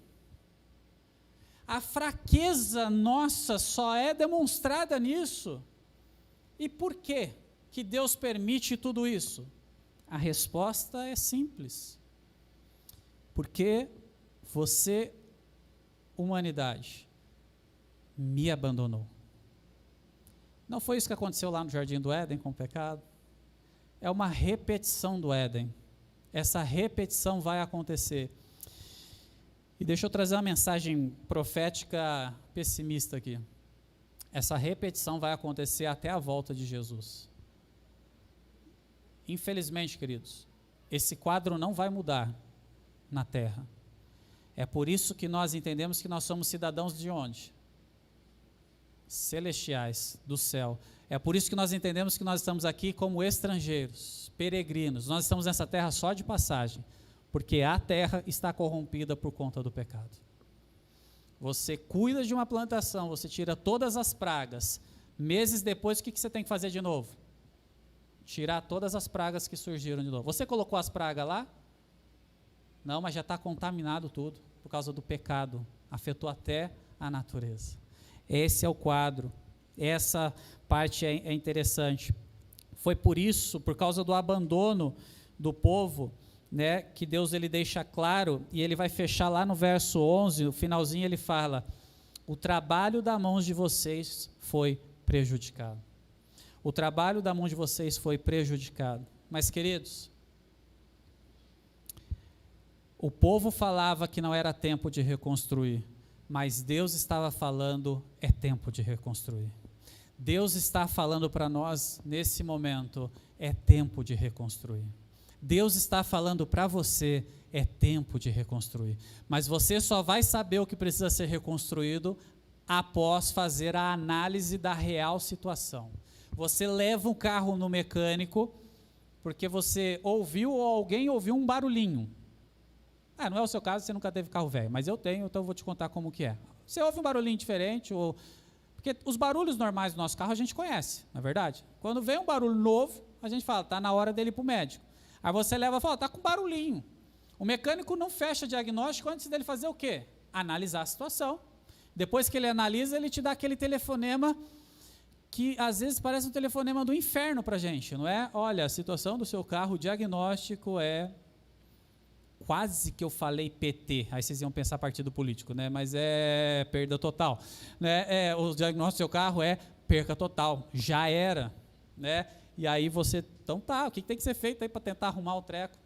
A: A fraqueza nossa só é demonstrada nisso. E por quê que Deus permite tudo isso? A resposta é simples. Porque você, humanidade, me abandonou. Não foi isso que aconteceu lá no Jardim do Éden com o pecado? É uma repetição do Éden. Essa repetição vai acontecer. E deixa eu trazer uma mensagem profética pessimista aqui. Essa repetição vai acontecer até a volta de Jesus. Infelizmente, queridos, esse quadro não vai mudar na terra. É por isso que nós entendemos que nós somos cidadãos de onde? Celestiais, do céu. É por isso que nós entendemos que nós estamos aqui como estrangeiros, peregrinos. Nós estamos nessa terra só de passagem. Porque a terra está corrompida por conta do pecado. Você cuida de uma plantação, você tira todas as pragas, meses depois o que você tem que fazer de novo? Tirar todas as pragas que surgiram de novo. Você colocou as pragas lá? Não, mas já está contaminado tudo, por causa do pecado, afetou até a natureza. Esse é o quadro, essa parte é interessante. Foi por isso, por causa do abandono do povo, né, que Deus ele deixa claro, e ele vai fechar lá no verso 11, no finalzinho ele fala, o trabalho da mão de vocês foi prejudicado. O trabalho da mão de vocês foi prejudicado. Mas, queridos, o povo falava que não era tempo de reconstruir, mas Deus estava falando, é tempo de reconstruir. Deus está falando para nós, nesse momento, é tempo de reconstruir. Deus está falando para você, é tempo de reconstruir. Mas você só vai saber o que precisa ser reconstruído após fazer a análise da real situação. Você leva um carro no mecânico, porque você ouviu ou alguém ouviu um barulhinho. Não é o seu caso, você nunca teve carro velho, mas eu tenho, então eu vou te contar como que é. Você ouve um barulhinho diferente, ou Porque os barulhos normais do nosso carro a gente conhece, não é verdade? Quando vem um barulho novo, a gente fala, está na hora dele ir para o médico. Aí você leva e fala, está com barulhinho. O mecânico não fecha diagnóstico antes dele fazer o quê? Analisar a situação. Depois que ele analisa, ele te dá aquele telefonema que às vezes parece um telefonema do inferno para a gente, não é? Olha, a situação do seu carro, o diagnóstico é... Quase que eu falei PT, aí vocês iam pensar partido político, né? Mas é perda total. Né? O diagnóstico do seu carro é perca total, já era. Né? E aí você, então tá, o que tem que ser feito aí para tentar arrumar o treco?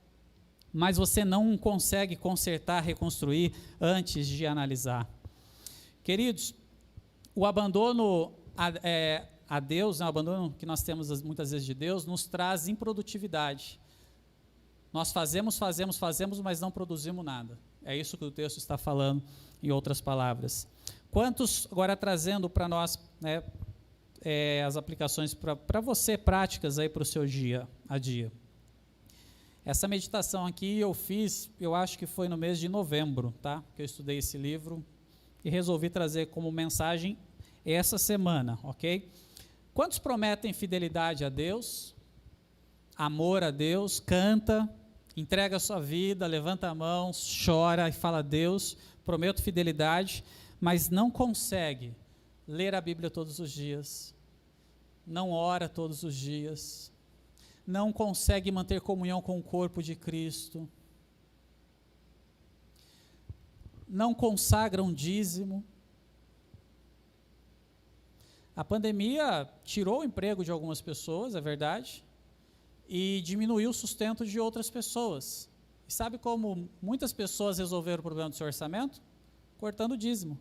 A: Mas você não consegue consertar, reconstruir antes de analisar. Queridos, o abandono a Deus, o abandono que nós temos muitas vezes de Deus, nos traz improdutividade. Nós fazemos, mas não produzimos nada. É isso que o texto está falando, em outras palavras. Quantos, agora trazendo para nós, né, as aplicações para você, práticas aí para o seu dia a dia. Essa meditação aqui eu fiz, eu acho que foi no mês de novembro, tá? Que eu estudei esse livro e resolvi trazer como mensagem essa semana, ok? Quantos prometem fidelidade a Deus, amor a Deus, canta, entrega a sua vida, levanta a mão, chora e fala, Deus, prometo fidelidade, mas não consegue ler a Bíblia todos os dias, não ora todos os dias, não consegue manter comunhão com o corpo de Cristo, não consagra um dízimo. A pandemia tirou o emprego de algumas pessoas, é verdade, e diminuiu o sustento de outras pessoas. E sabe como muitas pessoas resolveram o problema do seu orçamento? Cortando o dízimo.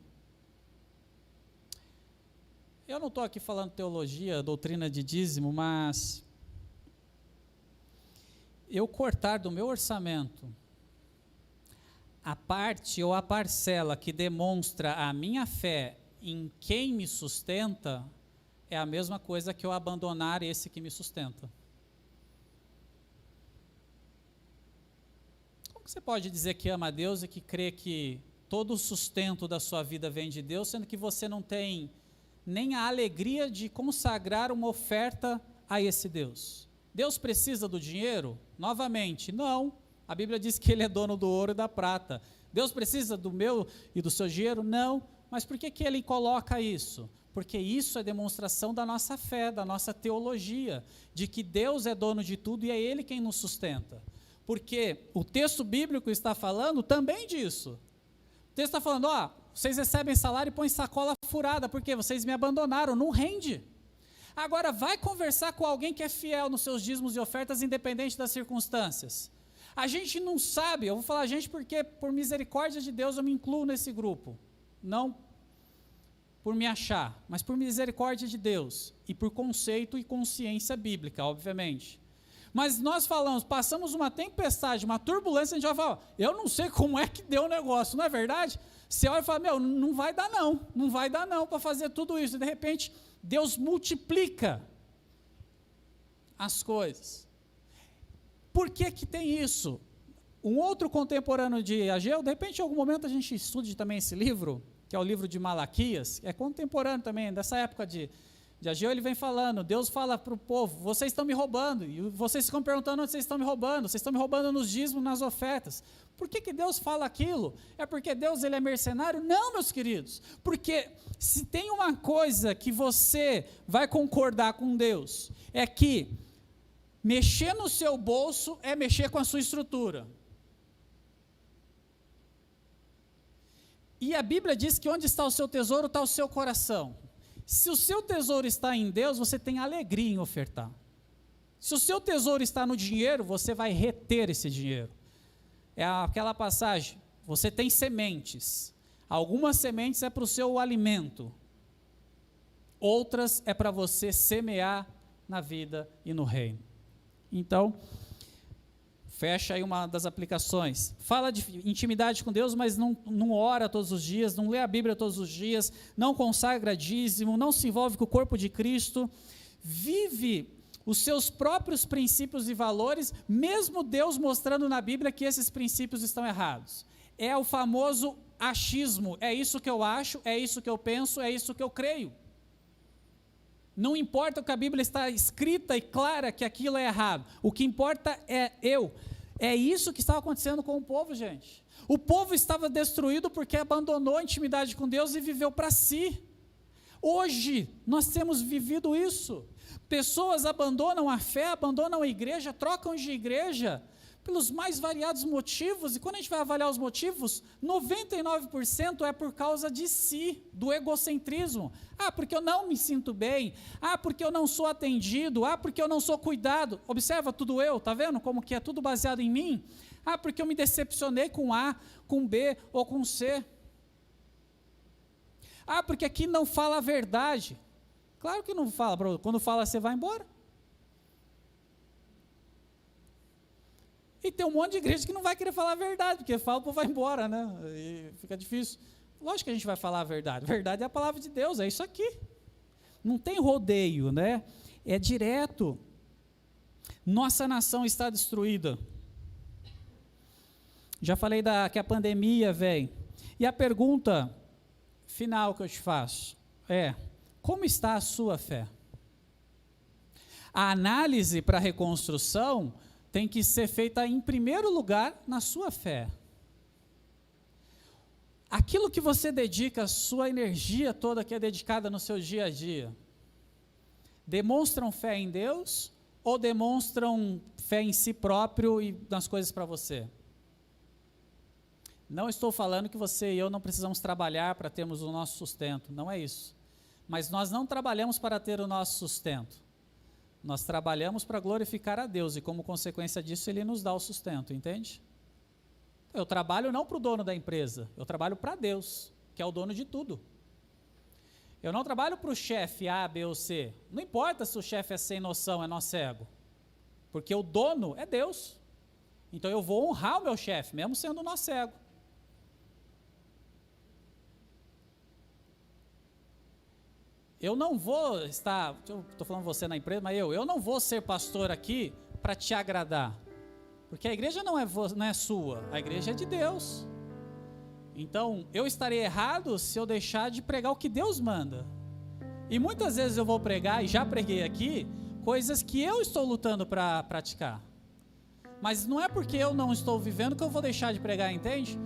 A: Eu não estou aqui falando teologia, doutrina de dízimo, mas eu cortar do meu orçamento a parte ou a parcela que demonstra a minha fé em quem me sustenta, é a mesma coisa que eu abandonar esse que me sustenta. Como você pode dizer que ama a Deus e que crê que todo o sustento da sua vida vem de Deus, sendo que você não tem nem a alegria de consagrar uma oferta a esse Deus? Deus precisa do dinheiro? Novamente, não. A Bíblia diz que Ele é dono do ouro e da prata. Deus precisa do meu e do seu dinheiro? Não. Mas por que Ele coloca isso? Porque isso é demonstração da nossa fé, da nossa teologia, de que Deus é dono de tudo e é Ele quem nos sustenta. Porque o texto bíblico está falando também disso. O texto está falando, vocês recebem salário e põem sacola furada, porque vocês me abandonaram, não rende. Agora vai conversar com alguém que é fiel nos seus dízimos e ofertas, independente das circunstâncias. A gente não sabe, eu vou falar a gente porque por misericórdia de Deus eu me incluo nesse grupo. Não por me achar, mas por misericórdia de Deus e por conceito e consciência bíblica, obviamente. Mas nós passamos uma tempestade, uma turbulência, a gente vai falar, eu não sei como é que deu o negócio, não é verdade? Você olha e fala, não vai dar não para fazer tudo isso. E de repente, Deus multiplica as coisas. Por que tem isso? Um outro contemporâneo de Ageu, de repente em algum momento a gente estude também esse livro, que é o livro de Malaquias, é contemporâneo também, dessa época de Ageu, ele vem falando, Deus fala para o povo, vocês estão me roubando, e vocês ficam perguntando onde vocês estão me roubando nos dízimos, nas ofertas. Por que Deus fala aquilo? É porque Deus ele é mercenário? Não, meus queridos, porque se tem uma coisa que você vai concordar com Deus, é que mexer no seu bolso é mexer com a sua estrutura. E a Bíblia diz que onde está o seu tesouro, está o seu coração. Se o seu tesouro está em Deus, você tem alegria em ofertar. Se o seu tesouro está no dinheiro, você vai reter esse dinheiro. É aquela passagem, você tem sementes. Algumas sementes é para o seu alimento. Outras é para você semear na vida e no reino. Então, fecha aí uma das aplicações. Fala de intimidade com Deus, mas não ora todos os dias, não lê a Bíblia todos os dias, não consagra dízimo, não se envolve com o corpo de Cristo, vive os seus próprios princípios e valores, mesmo Deus mostrando na Bíblia que esses princípios estão errados. É o famoso achismo, é isso que eu acho, é isso que eu penso, é isso que eu creio. Não importa o que a Bíblia está escrita e clara que aquilo é errado. O que importa é eu. É isso que estava acontecendo com o povo, gente. O povo estava destruído porque abandonou a intimidade com Deus e viveu para si. Hoje, nós temos vivido isso. Pessoas abandonam a fé, abandonam a igreja, trocam de igreja pelos mais variados motivos, e quando a gente vai avaliar os motivos, 99% é por causa de si, do egocentrismo. Porque eu não me sinto bem, porque eu não sou atendido, porque eu não sou cuidado. Observa, tudo eu, tá vendo como que é tudo baseado em mim? Porque eu me decepcionei com A, com B ou com C. Porque aqui não fala a verdade. Claro que não fala, quando fala você vai embora. E tem um monte de igreja que não vai querer falar a verdade, porque fala, o povo vai embora, né? E fica difícil. Lógico que a gente vai falar a verdade. A verdade é a palavra de Deus, é isso aqui. Não tem rodeio, né? É direto. Nossa nação está destruída. Já falei que a pandemia vem. E a pergunta final que eu te faço é: como está a sua fé? A análise para a reconstrução tem que ser feita em primeiro lugar na sua fé. Aquilo que você dedica, a sua energia toda que é dedicada no seu dia a dia, demonstram fé em Deus ou demonstram fé em si próprio e nas coisas para você? Não estou falando que você e eu não precisamos trabalhar para termos o nosso sustento, não é isso. Mas nós não trabalhamos para ter o nosso sustento. Nós trabalhamos para glorificar a Deus e, como consequência disso, Ele nos dá o sustento, entende? Eu trabalho não para o dono da empresa, eu trabalho para Deus, que é o dono de tudo. Eu não trabalho para o chefe A, B ou C. Não importa se o chefe é sem noção, é nó cego, porque o dono é Deus. Então eu vou honrar o meu chefe, mesmo sendo nó cego. Eu não vou estar, estou falando você na empresa, mas eu não vou ser pastor aqui para te agradar, porque a igreja não é sua, a igreja é de Deus. Então, eu estarei errado se eu deixar de pregar o que Deus manda. E muitas vezes eu vou pregar, e já preguei aqui, coisas que eu estou lutando para praticar. Mas não é porque eu não estou vivendo que eu vou deixar de pregar, entende?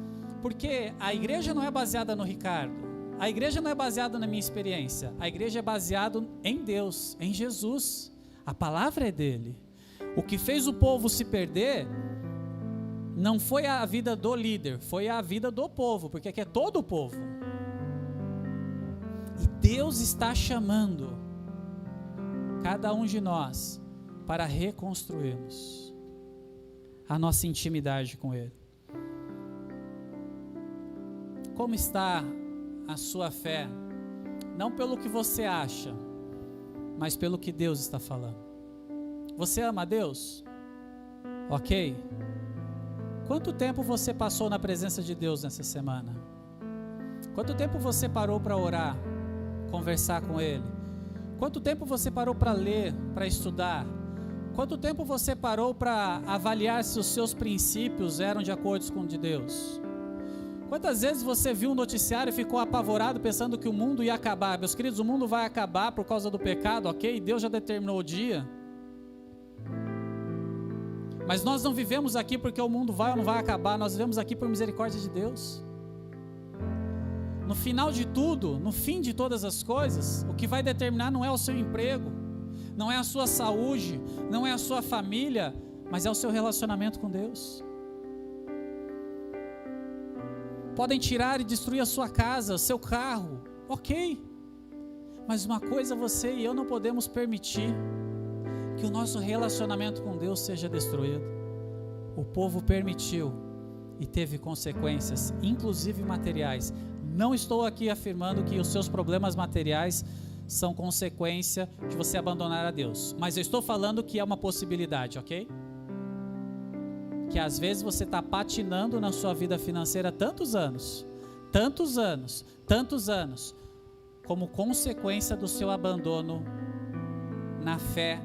A: Porque a igreja não é baseada no Ricardo. A igreja não é baseada na minha experiência, a igreja é baseada em Deus, em Jesus, a palavra é dele. O que fez o povo se perder não foi a vida do líder, foi a vida do povo, porque aqui é todo o povo. E Deus está chamando cada um de nós para reconstruirmos a nossa intimidade com Ele. Como está a sua fé, não pelo que você acha, mas pelo que Deus está falando? Você ama a Deus? Ok? Quanto tempo você passou na presença de Deus nessa semana? Quanto tempo você parou para orar, conversar com Ele? Quanto tempo você parou para ler, para estudar? Quanto tempo você parou para avaliar se os seus princípios eram de acordo com o de Deus? Quantas vezes você viu um noticiário e ficou apavorado pensando que o mundo ia acabar? Meus queridos, o mundo vai acabar por causa do pecado, ok? Deus já determinou o dia. Mas nós não vivemos aqui porque o mundo vai ou não vai acabar, nós vivemos aqui por misericórdia de Deus. No final de tudo, no fim de todas as coisas, o que vai determinar não é o seu emprego, não é a sua saúde, não é a sua família, mas é o seu relacionamento com Deus. Podem tirar e destruir a sua casa, o seu carro, ok. Mas uma coisa você e eu não podemos permitir: que o nosso relacionamento com Deus seja destruído. O povo permitiu e teve consequências, inclusive materiais. Não estou aqui afirmando que os seus problemas materiais são consequência de você abandonar a Deus, mas eu estou falando que é uma possibilidade, ok? Que às vezes você está patinando na sua vida financeira tantos anos, como consequência do seu abandono na fé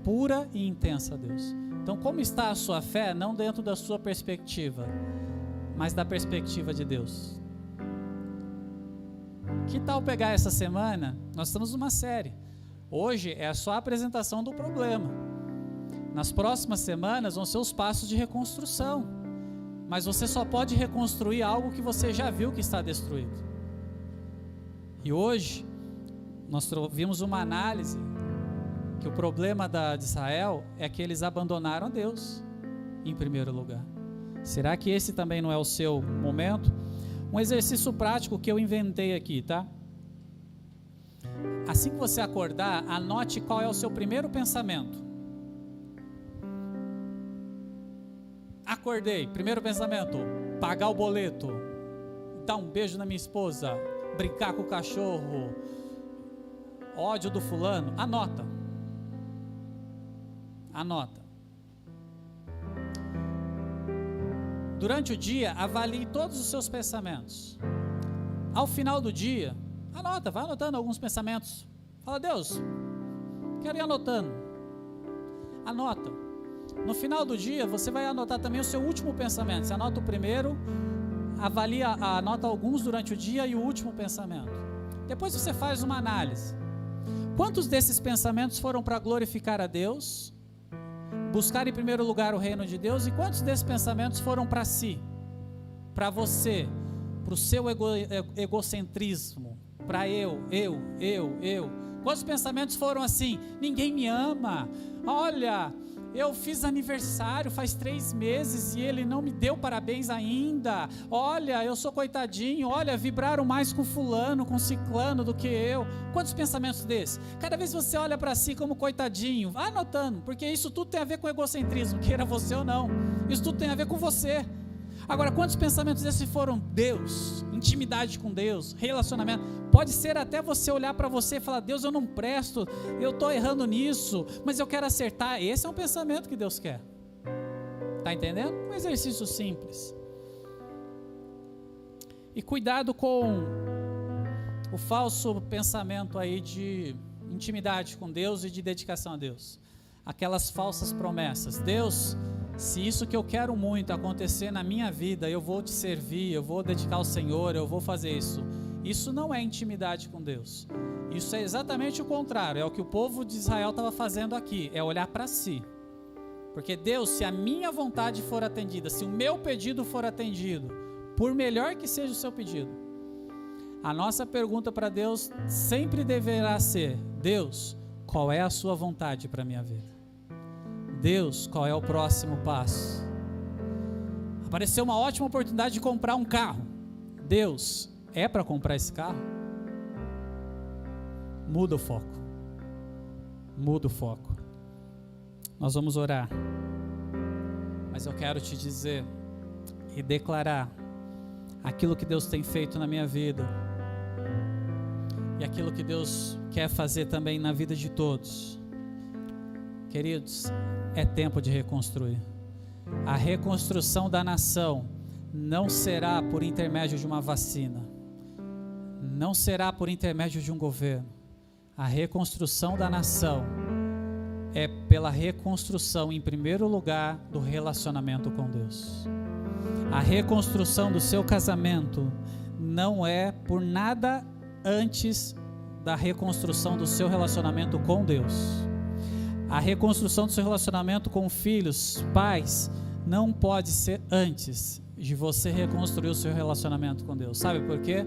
A: pura e intensa a Deus. Então, como está a sua fé? Não dentro da sua perspectiva, mas da perspectiva de Deus. Que tal pegar essa semana? Nós estamos numa série. Hoje é só a apresentação do problema. Nas próximas semanas vão ser os passos de reconstrução. Mas você só pode reconstruir algo que você já viu que está destruído. E hoje, nós vimos uma análise que o problema de Israel é que eles abandonaram Deus em primeiro lugar. Será que esse também não é o seu momento? Um exercício prático que eu inventei aqui, tá? Assim que você acordar, anote qual é o seu primeiro pensamento. Acordei, primeiro pensamento, pagar o boleto, dar um beijo na minha esposa, brincar com o cachorro, ódio do fulano. Anota. Durante o dia, avalie todos os seus pensamentos. Ao final do dia, anota, vai anotando alguns pensamentos. Fala, Deus, quero ir anotando. Anota. No final do dia, você vai anotar também o seu último pensamento. Você anota o primeiro, anota alguns durante o dia e o último pensamento. Depois você faz uma análise. Quantos desses pensamentos foram para glorificar a Deus, buscar em primeiro lugar o reino de Deus, e quantos desses pensamentos foram para si, para você, para o seu egocentrismo, para eu? Quantos pensamentos foram assim? Ninguém me ama, olha, eu fiz aniversário faz 3 meses e ele não me deu parabéns ainda, olha, eu sou coitadinho, olha, vibraram mais com fulano, com ciclano do que eu. Quantos pensamentos desses? Cada vez que você olha para si como coitadinho, vá anotando, porque isso tudo tem a ver com egocentrismo, queira você ou não, isso tudo tem a ver com você. Agora, quantos pensamentos desses foram Deus, intimidade com Deus, relacionamento? Pode ser até você olhar para você e falar, Deus, eu não presto, eu estou errando nisso, mas eu quero acertar. Esse é um pensamento que Deus quer. Está entendendo? Um exercício simples. E cuidado com o falso pensamento aí de intimidade com Deus e de dedicação a Deus. Aquelas falsas promessas. Deus, se isso que eu quero muito acontecer na minha vida, eu vou te servir, eu vou dedicar ao Senhor, eu vou fazer isso. Isso não é intimidade com Deus. Isso é exatamente o contrário, é o que o povo de Israel estava fazendo aqui, é olhar para si. Porque Deus, se a minha vontade for atendida, se o meu pedido for atendido, por melhor que seja o seu pedido, a nossa pergunta para Deus sempre deverá ser, Deus, qual é a sua vontade para a minha vida? Deus, qual é o próximo passo? Apareceu uma ótima oportunidade de comprar um carro. Deus, é para comprar esse carro? Muda o foco. Muda o foco. Nós vamos orar. Mas eu quero te dizer e declarar aquilo que Deus tem feito na minha vida e aquilo que Deus quer fazer também na vida de todos. Queridos, é tempo de reconstruir. A reconstrução da nação não será por intermédio de uma vacina, não será por intermédio de um governo. A reconstrução da nação é pela reconstrução, em primeiro lugar, do relacionamento com Deus. A reconstrução do seu casamento não é por nada antes da reconstrução do seu relacionamento com Deus. A reconstrução do seu relacionamento com filhos, pais, não pode ser antes de você reconstruir o seu relacionamento com Deus. Sabe por quê?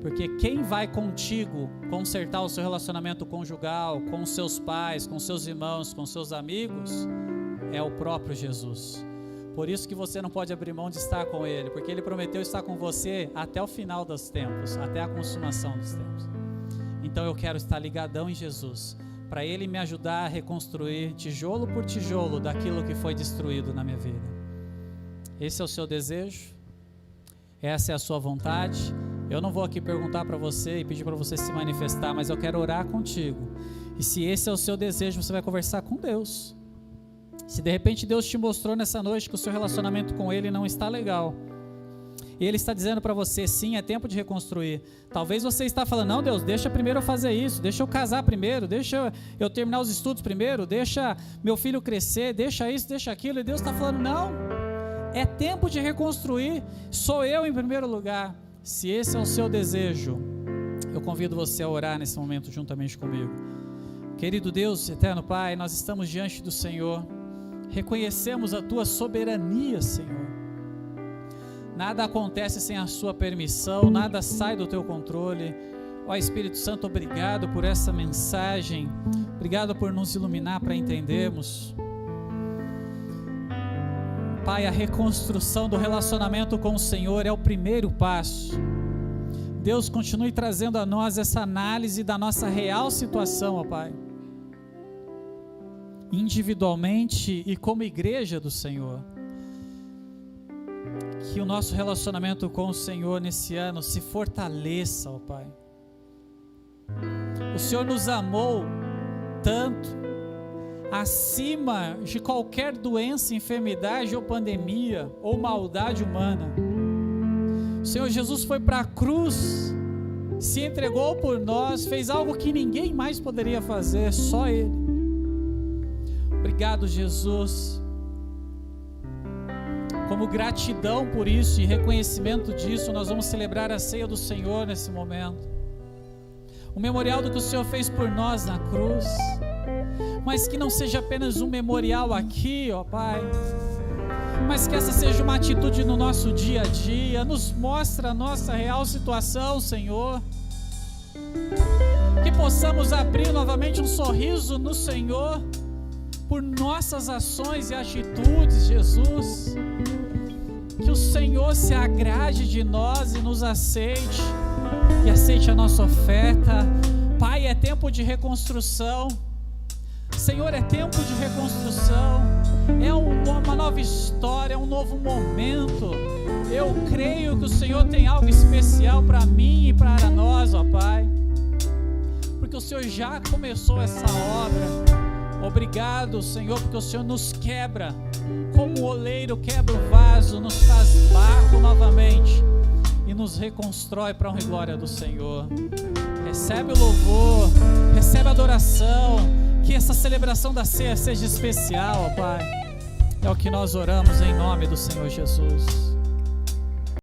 A: Porque quem vai contigo consertar o seu relacionamento conjugal, com seus pais, com seus irmãos, com seus amigos, é o próprio Jesus. Por isso que você não pode abrir mão de estar com Ele, porque Ele prometeu estar com você até o final dos tempos, até a consumação dos tempos. Então eu quero estar ligadão em Jesus, para Ele me ajudar a reconstruir tijolo por tijolo daquilo que foi destruído na minha vida. Esse é o seu desejo? Essa é a sua vontade? Eu não vou aqui perguntar para você e pedir para você se manifestar, mas eu quero orar contigo. E se esse é o seu desejo, você vai conversar com Deus. Se de repente Deus te mostrou nessa noite que o seu relacionamento com Ele não está legal, e Ele está dizendo para você, sim, é tempo de reconstruir. Talvez você está falando, não Deus, deixa primeiro eu fazer isso, deixa eu casar primeiro, deixa eu terminar os estudos primeiro, deixa meu filho crescer, deixa isso, deixa aquilo. E Deus está falando, não, é tempo de reconstruir, sou eu em primeiro lugar. Se esse é o seu desejo, eu convido você a orar nesse momento juntamente comigo. Querido Deus, eterno Pai, nós estamos diante do Senhor, reconhecemos a Tua soberania, Senhor. Nada acontece sem a Sua permissão, nada sai do Teu controle. Ó Espírito Santo, obrigado por essa mensagem, obrigado por nos iluminar para entendermos. Pai, a reconstrução do relacionamento com o Senhor é o primeiro passo. Deus, continue trazendo a nós essa análise da nossa real situação, ó Pai, individualmente e como igreja do Senhor. Que o nosso relacionamento com o Senhor nesse ano se fortaleça, ó Pai. O Senhor nos amou tanto, acima de qualquer doença, enfermidade ou pandemia ou maldade humana. O Senhor Jesus foi para a cruz, se entregou por nós, fez algo que ninguém mais poderia fazer, só Ele. Obrigado, Jesus. Como gratidão por isso e reconhecimento disso, nós vamos celebrar a ceia do Senhor nesse momento. O memorial do que o Senhor fez por nós na cruz. Mas que não seja apenas um memorial aqui, ó Pai, mas que essa seja uma atitude no nosso dia a dia. Nos mostra a nossa real situação, Senhor. Que possamos abrir novamente um sorriso no Senhor por nossas ações e atitudes, Jesus. Que o Senhor se agrade de nós e nos aceite, e aceite a nossa oferta. Pai, é tempo de reconstrução. Senhor, é tempo de reconstrução, é uma nova história, é um novo momento. Eu creio que o Senhor tem algo especial para mim e para nós, ó Pai, porque o Senhor já começou essa obra. Obrigado, Senhor, porque o Senhor nos quebra, como o oleiro quebra o vaso, nos faz barro novamente e nos reconstrói para a honra e glória do Senhor. Recebe o louvor, recebe a adoração. Que essa celebração da ceia seja especial, ó Pai. É o que nós oramos em nome do Senhor Jesus.